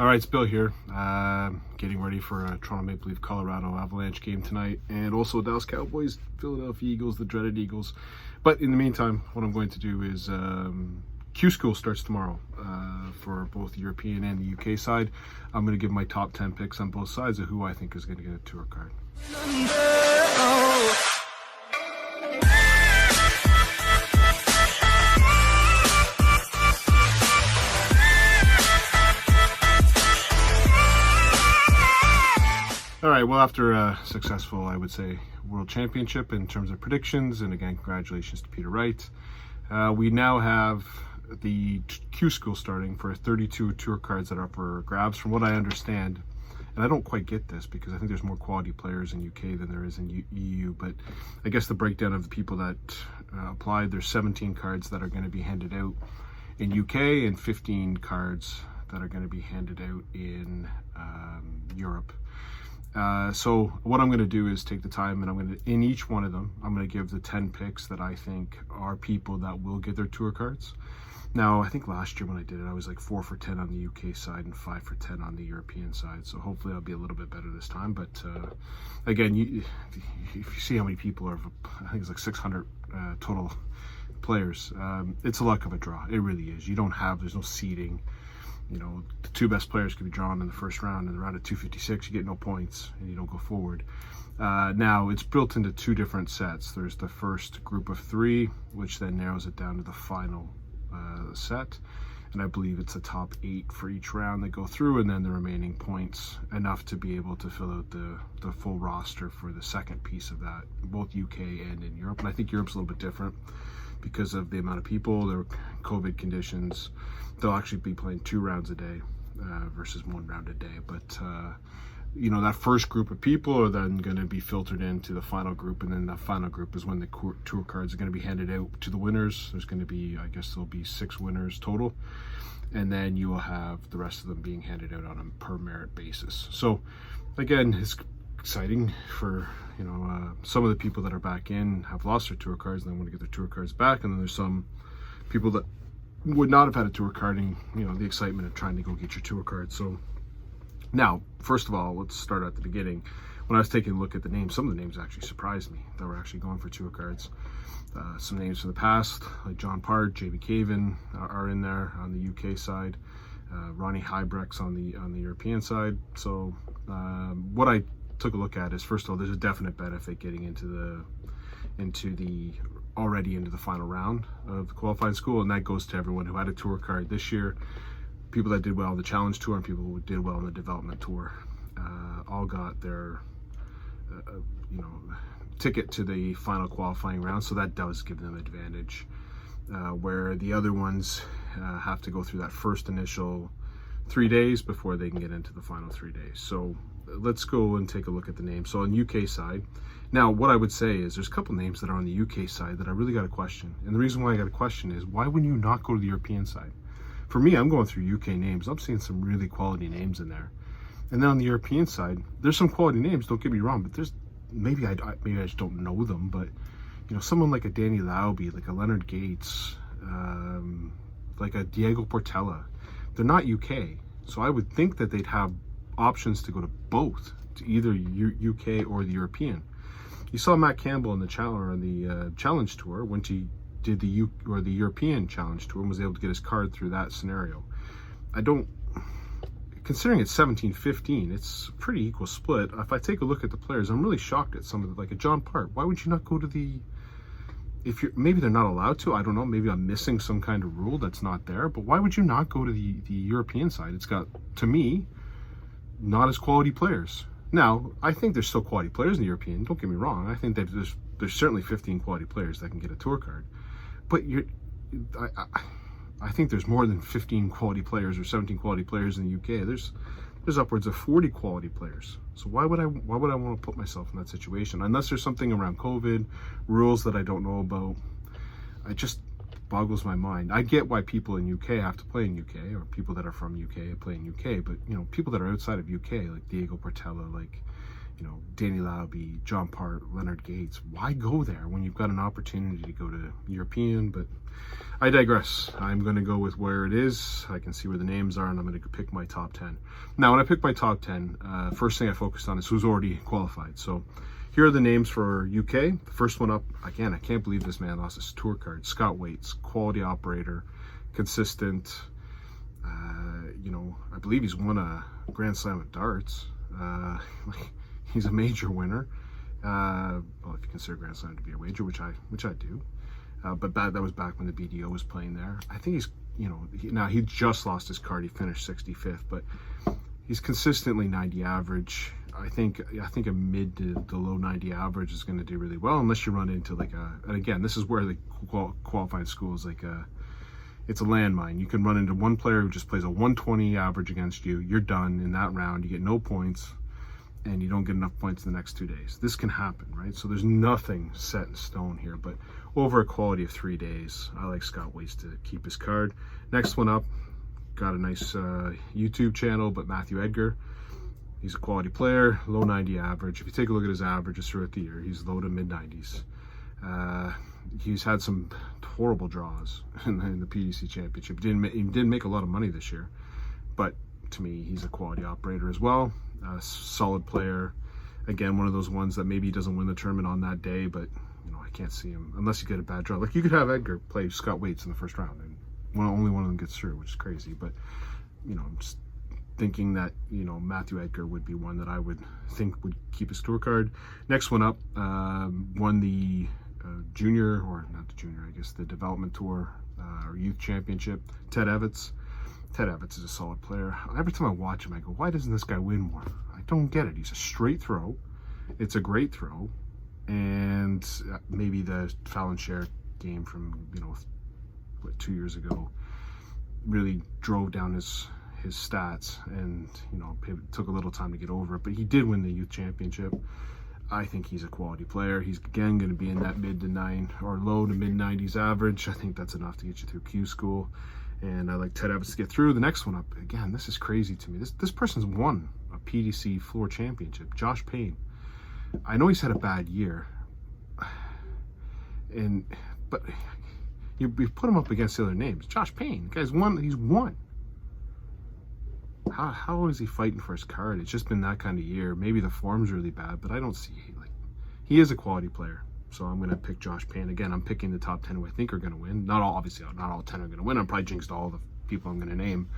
All right, it's Bill here. Getting ready for a Toronto Maple Leaf Colorado Avalanche game tonight, and also Dallas Cowboys, Philadelphia Eagles, the dreaded Eagles. But in the meantime, what I'm going to do is Q School starts tomorrow for both European and the UK side. I'm going to give my top 10 picks on both sides of who I think is going to get a tour card. All right, well, after a successful, I would say, World Championship in terms of predictions, and again, congratulations to Peter Wright, we now have the Q School starting for 32 tour cards that are up for grabs, from what I understand. And I don't quite get this because I think there's more quality players in UK than there is in EU, but I guess the breakdown of the people that applied, there's 17 cards that are going to be handed out in UK and 15 cards that are going to be handed out in Europe. So what I'm going to do is take the time, and I'm going to, in each one of them, I'm going to give the 10 picks that I think are people that will get their tour cards. Now, I think last year when I did it, I was like 4 for 10 on the UK side and 5 for 10 on the European side. So hopefully I'll be a little bit better this time. But again, if you see how many people are, I think it's like 600 total players. It's a luck of a draw. It really is. There's no seeding. You know, the two best players could be drawn in the first round. In the round of 256, you get no points and you don't go forward. Now, it's built into two different sets. There's the first group of 3, which then narrows it down to the final set. And I believe it's the top 8 for each round that go through, and then the remaining points, enough to be able to fill out the full roster for the second piece of that, both UK and in Europe. And I think Europe's a little bit different because of the amount of people, their COVID conditions. They'll actually be playing 2 rounds a day versus 1 round a day. But, you know, that first group of people are then going to be filtered into the final group. And then that final group is when the tour cards are going to be handed out to the winners. There's going to be, I guess there'll be 6 winners total. And then you will have the rest of them being handed out on a per merit basis. So, again, it's exciting for, you know, some of the people that are back in have lost their tour cards and they want to get their tour cards back. And then there's some people that would not have had a tour card, and you know, the excitement of trying to go get your tour card. So now, first of all, let's start at the beginning. When I was taking a look at the names, some of the names actually surprised me that were actually going for tour cards. Some names from the past, like John Part, Jamie Caven are in there on the UK side. Ronnie Hybrex on the European side. So what I took a look at is, first of all, there's a definite benefit getting into the final round of the qualifying school, and that goes to everyone who had a tour card this year. People that did well on the Challenge Tour and people who did well on the Development Tour all got their ticket to the final qualifying round, so that does give them advantage, where the other ones have to go through that first initial 3 days before they can get into the final 3 days. So let's go and take a look at the names. So on UK side, now what I would say is there's a couple names that are on the UK side that I really got a question. And the reason why I got a question is, why wouldn't you not go to the European side? For me, I'm going through UK names. I'm seeing some really quality names in there. And then on the European side, there's some quality names, don't get me wrong, but there's maybe I just don't know them, but you know, someone like a Danny Lauby, like a Leonard Gates, like a Diego Portela, they're not UK. So I would think that they'd have options to go to both, to either UK or the European. You saw Matt Campbell in the Challenge Tour, when he did the European Challenge Tour, and was able to get his card through that scenario. Considering it's 17-15, it's a pretty equal split. If I take a look at the players, I'm really shocked at some of the, like a John Part. Why would you not go to maybe they're not allowed to, I don't know, maybe I'm missing some kind of rule that's not there, but why would you not go to the European side? It's got, to me, not as quality players. Now, I think there's still quality players in the European, don't get me wrong. I think that there's certainly 15 quality players that can get a tour card. But I think there's more than 15 quality players or 17 quality players in the UK. There's upwards of 40 quality players. So why would I want to put myself in that situation? Unless there's something around COVID, rules that I don't know about. It just boggles my mind. I get why people in UK have to play in UK, or people that are from UK play in UK, but you know, people that are outside of UK, like Diego Portela, like, Danny Lauby, John Part, Leonard Gates. Why go there when you've got an opportunity to go to European? But I digress. I'm going to go with where it is. I can see where the names are, and I'm going to pick my top 10. Now, when I pick my top 10, first thing I focused on is who's already qualified. So here are the names for UK. The first one up, again, I can't believe this man lost his tour card. Scott Waits, quality operator, consistent. I believe he's won a Grand Slam of darts. He's a major winner. Well, if you consider Grand Slam to be a wager, which I do. But that was back when the BDO was playing there. I think he's, now he just lost his card. He finished 65th, but he's consistently 90 average. I think a mid to the low 90 average is going to do really well, unless you run into and again, this is where the qualified school is it's a landmine. You can run into one player who just plays a 120 average against you. You're done in that round. You get no points, and you don't get enough points in the next 2 days. This can happen, right? So there's nothing set in stone here, but over a quality of 3 days, I like Scott Waits to keep his card. Next one up, got a nice YouTube channel, but Matthew Edgar. He's a quality player, low 90 average. If you take a look at his averages throughout the year, he's low to mid 90s. He's had some horrible draws in the PDC championship. He didn't make a lot of money this year, but to me, he's a quality operator as well. Solid player. Again, one of those ones that maybe he doesn't win the tournament on that day, but I can't see him unless you get a bad draw. Like, you could have Edgar play Scott Waits in the first round, and only one of them gets through, which is crazy. But I'm just thinking that Matthew Edgar would be one that I would think would keep his tour card. Next one up, won the junior, or not the junior, I guess the development tour or youth championship. Ted Evans. Ted Evans is a solid player. Every time I watch him, I go, why doesn't this guy win more? I don't get it. He's a straight throw. It's a great throw. And maybe the Fallon Share game from 2 years ago really drove down his stats, and it took a little time to get over it, but he did win the youth championship. I think he's a quality player. He's again going to be in that mid to 9 or low to mid 90s average. I think that's enough to get you through Q school, and I like Ted Evans to get through. The next one up, again, this is crazy to me. This person's won a PDC floor championship. Josh Payne. I know he's had a bad year, but you put him up against the other names. Josh Payne, the guy's won. He's won. How is he fighting for his card? It's just been that kind of year. Maybe the form's really bad, but I don't see he is a quality player. So I'm going to pick Josh Payne. Again, I'm picking the top 10 who I think are going to win. Obviously, not all 10 are going to win. I'm probably jinxed all the people I'm going to name,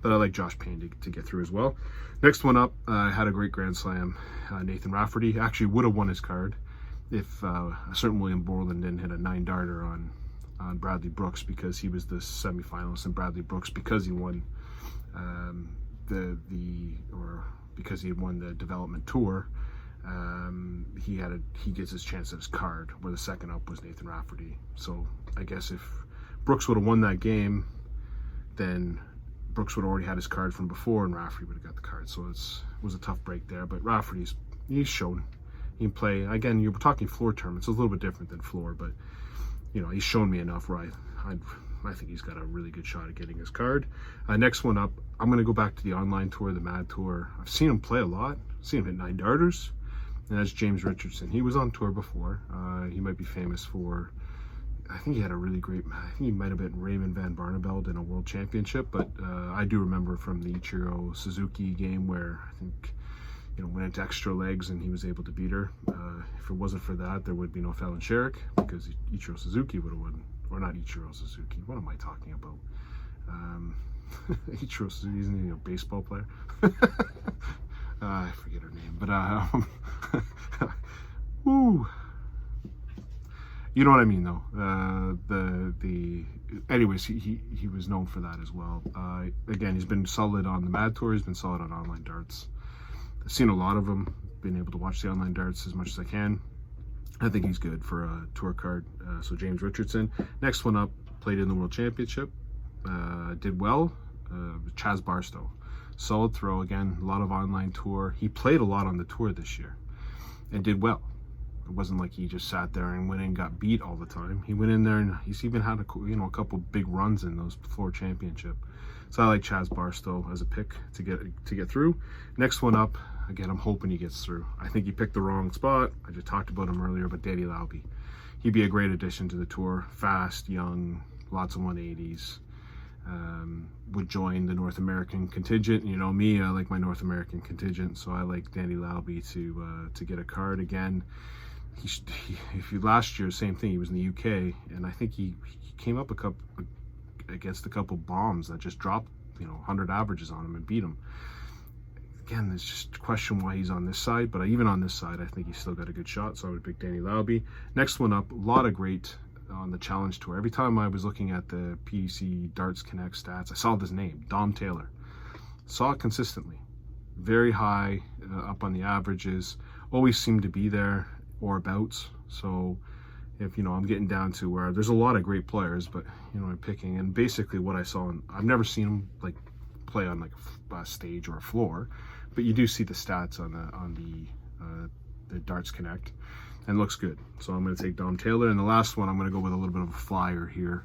but I like Josh Payne to get through as well. Next one up, had a great Grand Slam. Nathan Rafferty actually would have won his card if a certain William Borland didn't hit a 9-darter on Bradley Brooks, because he was the semifinalist, and Bradley Brooks, because he won because he had won the development tour, he gets his chance at his card, where the second up was Nathan Rafferty. So I guess if Brooks would have won that game, then Brooks would have already had his card from before, and Rafferty would have got the card. So it was a tough break there, but he's shown he can play. Again, you're talking floor tournaments, it's a little bit different than floor, but he's shown me enough where I think he's got a really good shot at getting his card. Next one up, I'm going to go back to the online tour, the Mad Tour. I've seen him play a lot. I've seen him hit 9-darters, and that's James Richardson. He was on tour before. He might be famous for, I think he had a really great, I think he might have been Raymond Van Barneveld in a world championship, but I do remember from the Ichiro Suzuki game where I think, went into extra legs and he was able to beat her. If it wasn't for that, there would be no Fallon Sherrick, because Ichiro Suzuki would have won. Or not Ichiro Suzuki. What am I talking about? Ichiro Suzuki, isn't he a baseball player? I forget her name, but woo. You know what I mean, though. Anyways, he was known for that as well. Again, he's been solid on the Mad Tour. He's been solid on online darts. I've seen a lot of them. Been able to watch the online darts as much as I can. I think he's good for a tour card. So James Richardson. Next one up, played in the World Championship. Did well. Chaz Barstow. Solid throw. Again, a lot of online tour. He played a lot on the tour this year and did well. It wasn't like he just sat there and went in and got beat all the time. He went in there and he's even had a couple big runs in those floor championship. So I like Chaz Barstow as a pick to get through. Next one up, again, I'm hoping he gets through. I think he picked the wrong spot. I just talked about him earlier, but Danny Lauby. He'd be a great addition to the tour. Fast, young, lots of 180s. Would join the North American contingent. You know me, I like my North American contingent, so I like Danny Lauby to get a card again. If you last year, same thing. He was in the UK, and I think he came up against a couple bombs that just dropped 100 averages on him and beat him. Again, there's just a question why he's on this side, but even on this side, I think he's still got a good shot. So I would pick Danny Lauby. Next one up, a lot of great on the Challenge Tour. Every time I was looking at the PDC Darts Connect stats, I saw this name, Dom Taylor. Saw it consistently, very high up on the averages. Always seemed to be there or abouts. So if I'm getting down to where there's a lot of great players, but I'm picking, and basically what I saw, and I've never seen him like play on like a stage or a floor, but you do see the stats on the Darts Connect, and looks good. So I'm going to take Dom Taylor. And the last one, I'm going to go with a little bit of a flyer here.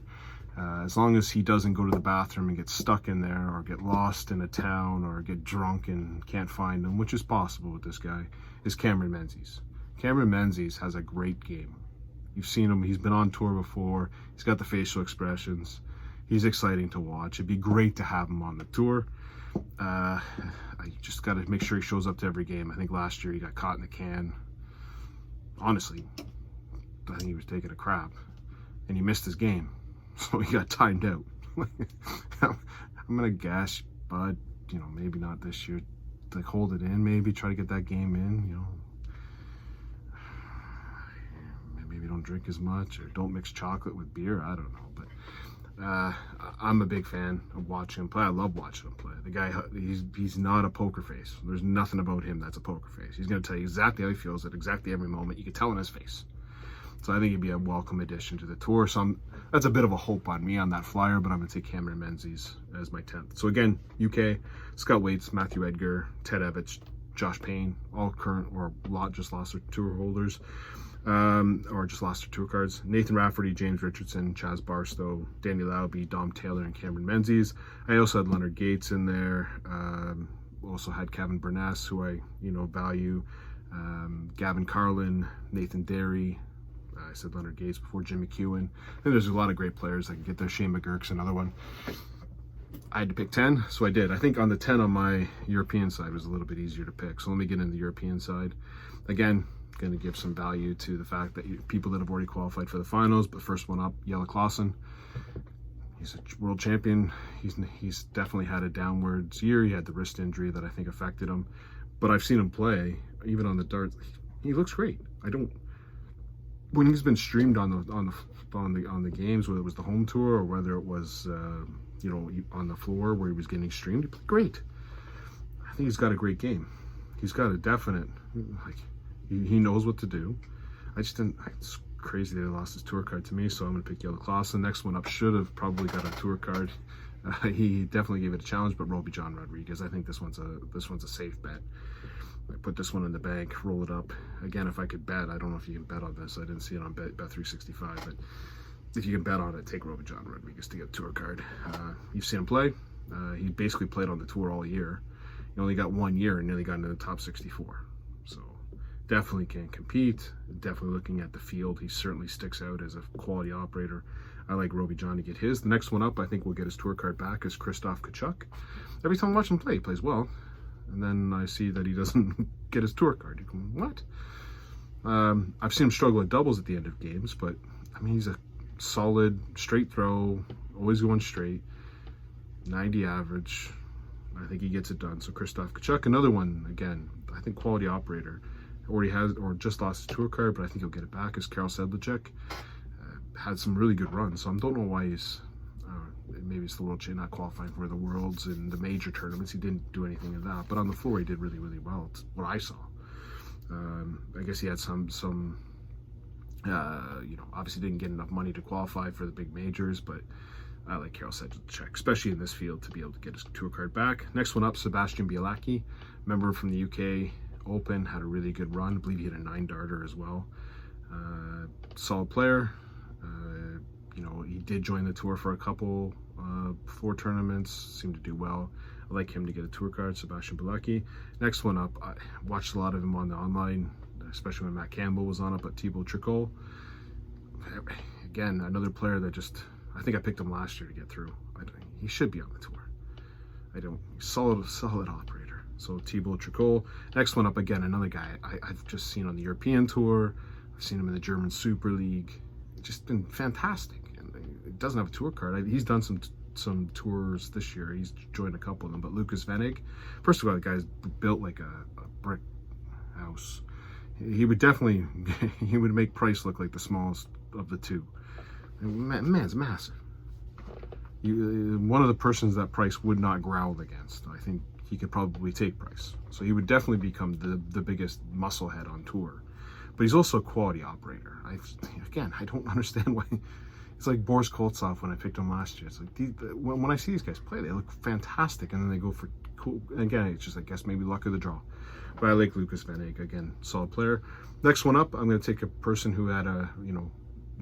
As long as he doesn't go to the bathroom and get stuck in there, or get lost in a town, or get drunk and can't find him, which is possible with this guy, is Cameron Menzies. Cameron Menzies has a great game. You've seen him. He's been on tour before. He's got the facial expressions. He's exciting to watch. It'd be great to have him on the tour. I just got to make sure he shows up to every game. I think last year he got caught in the can. Honestly, I think he was taking a crap, and he missed his game, so he got timed out. I'm gonna guess, but maybe not this year. Like, hold it in, maybe try to get that game in. Maybe don't drink as much, or don't mix chocolate with beer. I don't know, but I'm a big fan of watching him play. I love watching him play. The guy, he's not a poker face. There's nothing about him that's a poker face. He's going to tell you exactly how he feels at exactly every moment. You can tell in his face. So I think he'd be a welcome addition to the tour. So that's a bit of a hope on me on that flyer, but I'm going to take Cameron Menzies as my 10th. So again, UK, Scott Waits, Matthew Edgar, Ted Evans, Josh Payne, all current or just lost their tour holders. Or just lost their tour cards. Nathan Rafferty, James Richardson, Chaz Barstow, Danny Lauby, Dom Taylor, and Cameron Menzies. I also had Leonard Gates in there. Also had Kevin Burness, who I value. Gavin Carlin, Nathan Derry. I said Leonard Gates before, Jim McEwen. And there's a lot of great players that can get there. Shane McGurk's another one. I had to pick 10, so I did. I think on the 10 on my European side was a little bit easier to pick. So let me get into the European side. Again, going to give some value to the fact that people that have already qualified for the finals, but first one up, Jelle Clausen. He's a world champion. He's definitely had a downwards year. He had the wrist injury that I think affected him, but I've seen him play even on the darts. He looks great. When he's been streamed on the games, whether it was the home tour or whether it was on the floor where he was getting streamed, he played great. I think he's got a great game. He's got a definite he knows what to do. It's crazy that he lost his tour card to me, so I'm going to pick Jelle Clausen. Next one up should have probably got a tour card. He definitely gave it a challenge, but Roby John Rodriguez. I think this one's a safe bet. I put this one in the bank, roll it up. Again, if I could bet, I don't know if you can bet on this. I didn't see it on Bet365, but if you can bet on it, take Roby John Rodriguez to get a tour card. You've seen him play. He basically played on the tour all year. He only got 1 year and nearly got into the top 64. So definitely can compete. Definitely looking at the field, he certainly sticks out as a quality operator. I like Roby John to get his. The next one up, I think we'll get his tour card back, is Krzysztof Kachuk. Every time I watch him play, he plays well. And then I see that he doesn't get his tour card. You go, what? I've seen him struggle at doubles at the end of games, but he's a solid straight throw, always going straight, 90 average. I think he gets it done. So Krzysztof Kachuk, another one, again, I think quality operator. Already has, or just lost his tour card, but I think he'll get it back, is Karel Sedlacek. Had some really good runs, so I don't know why he's, maybe it's the world chain, not qualifying for the worlds and the major tournaments. He didn't do anything of that, but on the floor he did really, really well. It's what I saw. I guess he had some obviously didn't get enough money to qualify for the big majors, but I like Karel Sedlacek, especially in this field, to be able to get his tour card back. Next one up, Sebastian Bielaki, member from the UK Open, had a really good run. I believe he had a 9-darter as well. Solid player. You know, he did join the tour for a couple, 4 tournaments, seemed to do well. I like him to get a tour card, Sebastian Bilecki. Next one up, I watched a lot of him on the online, especially when Matt Campbell was on up at Thibaut Tricot. Again, another player that just, I think I picked him last year to get through. He should be on the tour. Solid operator. So Thibaut Tricot. Next one up, again, another guy I've just seen on the European tour. I've seen him in the German Super League. Just been fantastic. And he doesn't have a tour card. He's done some tours this year. He's joined a couple of them. But Lucas Venig, first of all, the guy's built like a brick house. He would definitely, he would make Price look like the smallest of the two. Man's massive. One of the persons that Price would not growl against. I think he could probably take Price. So he would definitely become the biggest musclehead on tour. But he's also a quality operator. Again, I don't understand why. It's like Boris Koltsov when I picked him last year. It's like, when I see these guys play, they look fantastic, and then they go for cool. And again, it's just, I guess, maybe luck of the draw. But I like Lucas Venig, again, solid player. Next one up, I'm going to take a person who had a,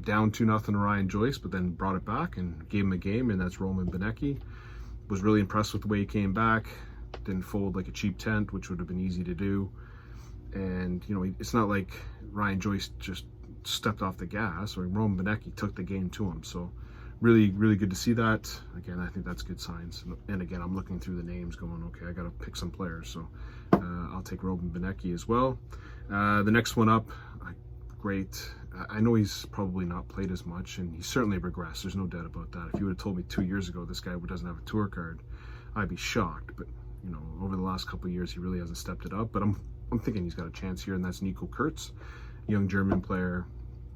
down 2-0 to Ryan Joyce, but then brought it back and gave him a game, and that's Roman Benecki. Was really impressed with the way he came back. Didn't fold like a cheap tent, which would have been easy to do. And, it's not like Ryan Joyce just stepped off the gas, or Roman Benecki took the game to him. So really, really good to see that. Again, I think that's good signs. And again, I'm looking through the names going, okay, I got to pick some players. So I'll take Roman Benecki as well. The next one up, great. I know he's probably not played as much, and he's certainly regressed. There's no doubt about that. If you would have told me 2 years ago this guy doesn't have a tour card, I'd be shocked. But, over the last couple of years, he really hasn't stepped it up. But I'm thinking he's got a chance here, and that's Nico Kurz, young German player,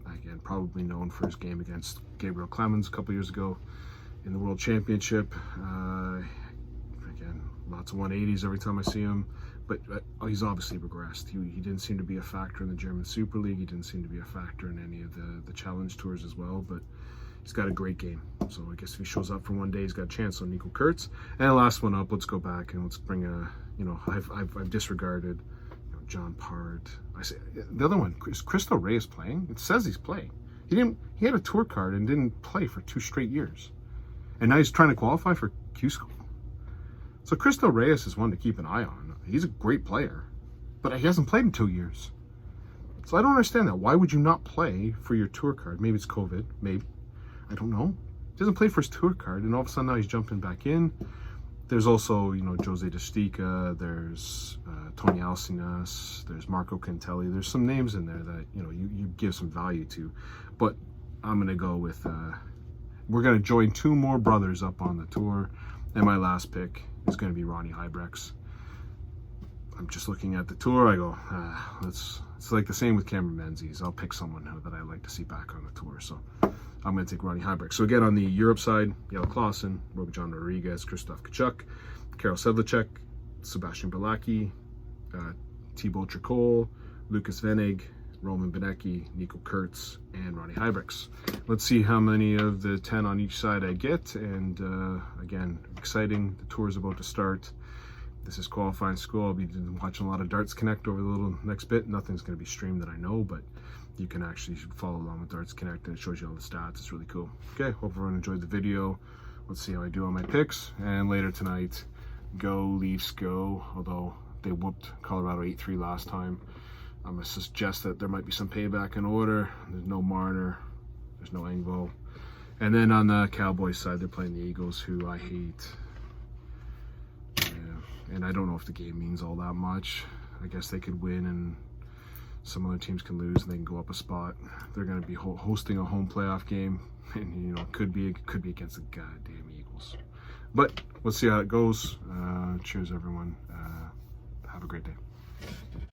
again, probably known for his game against Gabriel Clemens a couple years ago in the World Championship. Again, lots of 180s every time I see him, but he's obviously regressed. He didn't seem to be a factor in the German Super League. He didn't seem to be a factor in any of the challenge tours as well, but he's got a great game. So I guess if he shows up for one day, he's got a chance on Nico Kurz. And the last one up, let's go back and let's bring I've disregarded John Part. I say the other one is Cristo Reyes playing. It says he's playing. He had a tour card and didn't play for 2 straight years, and now he's trying to qualify for Q School. So Cristo Reyes is one to keep an eye on. He's a great player, but he hasn't played in 2 years. So I don't understand that. Why would you not play for your tour card? Maybe it's COVID. Maybe, I don't know. He doesn't play for his tour card, and all of a sudden now he's jumping back in. There's also, Jose De Stica, there's Tony Alcinas, there's Marco Cantelli. There's some names in there that, you give some value to. But I'm going to go with, we're going to join 2 more brothers up on the tour. And my last pick is going to be Ronnie Hybrex. I'm just looking at the tour. I go, it's like the same with Cameron Menzies. I'll pick someone that I like to see back on the tour. So I'm going to take Ronnie Hybrex. So again, on the Europe side, Jelle Clausen, Robijan Rodriguez, Krzysztof Tkachuk, Karol Sedlacek, Sebastian Bilecki, Thibaut Tricot, Lucas Venig, Roman Benecki, Nico Kurz, and Ronnie Hybrex. Let's see how many of the 10 on each side I get. And again, exciting. The tour is about to start. This is qualifying school. I'll be watching a lot of Darts Connect over the little next bit. Nothing's going to be streamed that I know, but you can actually follow along with Darts Connect, and it shows you all the stats. It's really cool. Okay, hope everyone enjoyed the video. Let's see how I do on my picks. And later tonight, go Leafs go. Although they whooped Colorado 8-3 last time, I'm going to suggest that there might be some payback in order. There's no Marner. There's no Engvall. And then on the Cowboys side, they're playing the Eagles, who I hate. And I don't know if the game means all that much. I guess they could win and some other teams can lose and they can go up a spot. They're going to be hosting a home playoff game, and it could be against the goddamn Eagles. But let's see how it goes. Cheers, everyone. Have a great day.